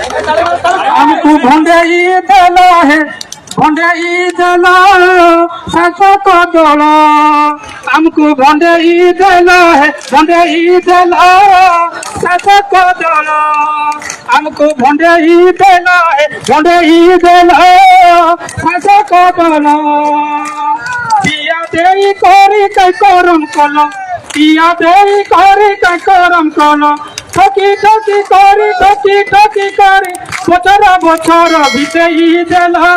हमको भंडेई देला है भंडेई देला शासक दल हमको भंडेई देला है भंडेई देला शासक दल हमको भंडेई देला है भंडेई देला शासक दल पिया देई करी कै करम कल पिया देई करी कै करम कल ठकी ठकी करी ठकी ठकी करी बचर बचर बितेई देला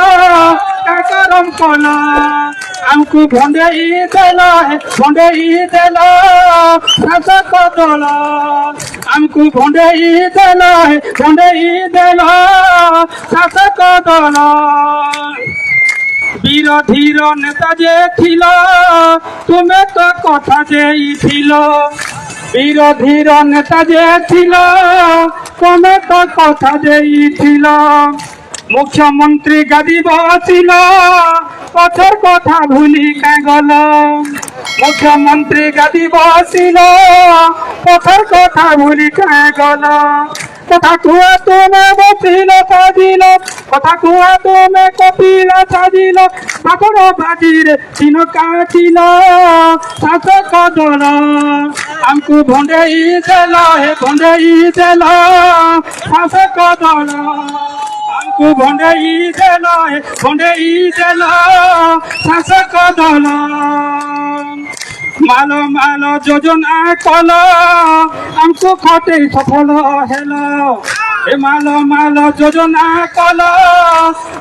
कै करम कल हमको भंडेई देला है भंडेई देला शासक दल हमको भंडेई देला है भंडेई देला शासक दल বিরোধীর নেতা যে ছিল তুমি তো কথা যেইছিল বিরোধীর নেতা যে ছিল তুমি তো কথা যেইছিল মুখ্যমন্ত্রী গাদি বসিল পথর কথা ভুলি কে গল মুখ্যমন্ত্রী গাদি বসিল পথর কথা ভুলি কে গল কথা কুয়া তুমি বসিল সাজিল কথা কুয়া তুমি কপিল সাজিল বাকর বাজির দিন কাটিল শাসক দল हमको भंडेई देला है भंडेई देला शासक दल हमको भंडेई देला है भंडेई देला शासक दल मालो मालो योजना कल हमको खटे सफल हेलो मालो मालो योजना कल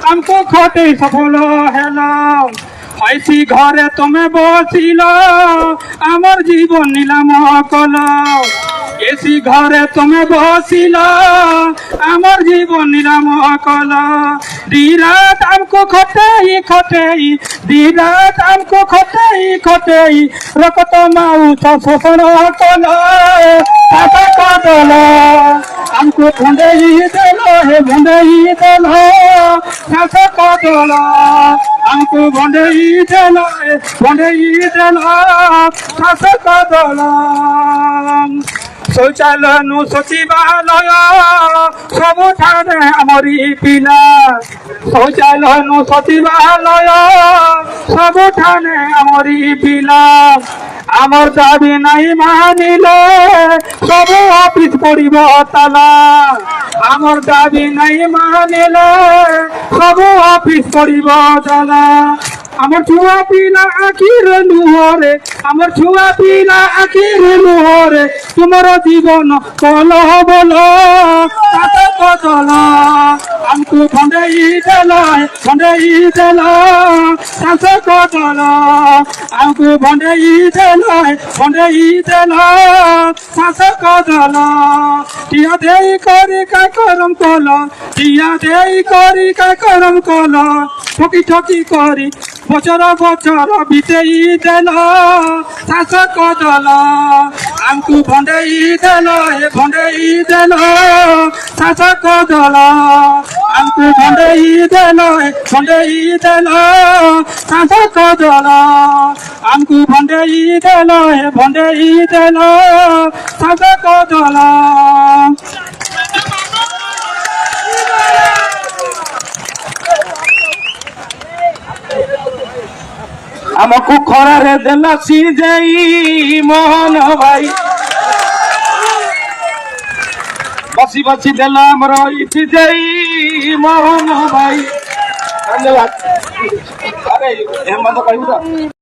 हमको खटे सफल हेलो ऐसी घरे तुम्हें बसिल आमर जीवन नीलाम कल एसी घरे तुम्हें बसिल आमर जीवन नीलाम कल दीरात हमको खटेई खटेई दीरात हमको खटेई खटेई रकत माउस शोषण कल शासक दल हमको भंडेई देला है भंडेई देला शासक दल हमको भंडेई देला है भंडेई देला शासक दल शौचालय नु सचिवालय सबुठाने हमरी पिला शौचालय नु सचिवालय सबुठाने हमरी पिला आमर दाबी नहीं मानिले सब ऑफिस पड़िब ताला आमर दाबी नहीं मानिले सब ऑफिस पड़िब ताला आमर छुआ पिला आखिर लुहरे आमर छुआ पिला आखिर लुहरे तुमर जीवन कल बोल शासक दल हमको भंडेई देला भंडेई देला शासक दल हमको भंडेई देला भंडेई देला शासक दल टिया देई करी का करम कल टिया देई करी का करम कल ठकी ठकी करी बचर बचर बितेई देला शासक दल हमको भंडेई देला भंडेई देला शासक दल हमको भंडेई देला भंडेई देला शासक दल हमको भंडेई देला भंडेई देला शासक दल हमको खरा रे देला सीजेई मोहन भाई बसी बसी देला हमरो सीजेई मोहन भाई धन्यवाद अरे हेमंत कहू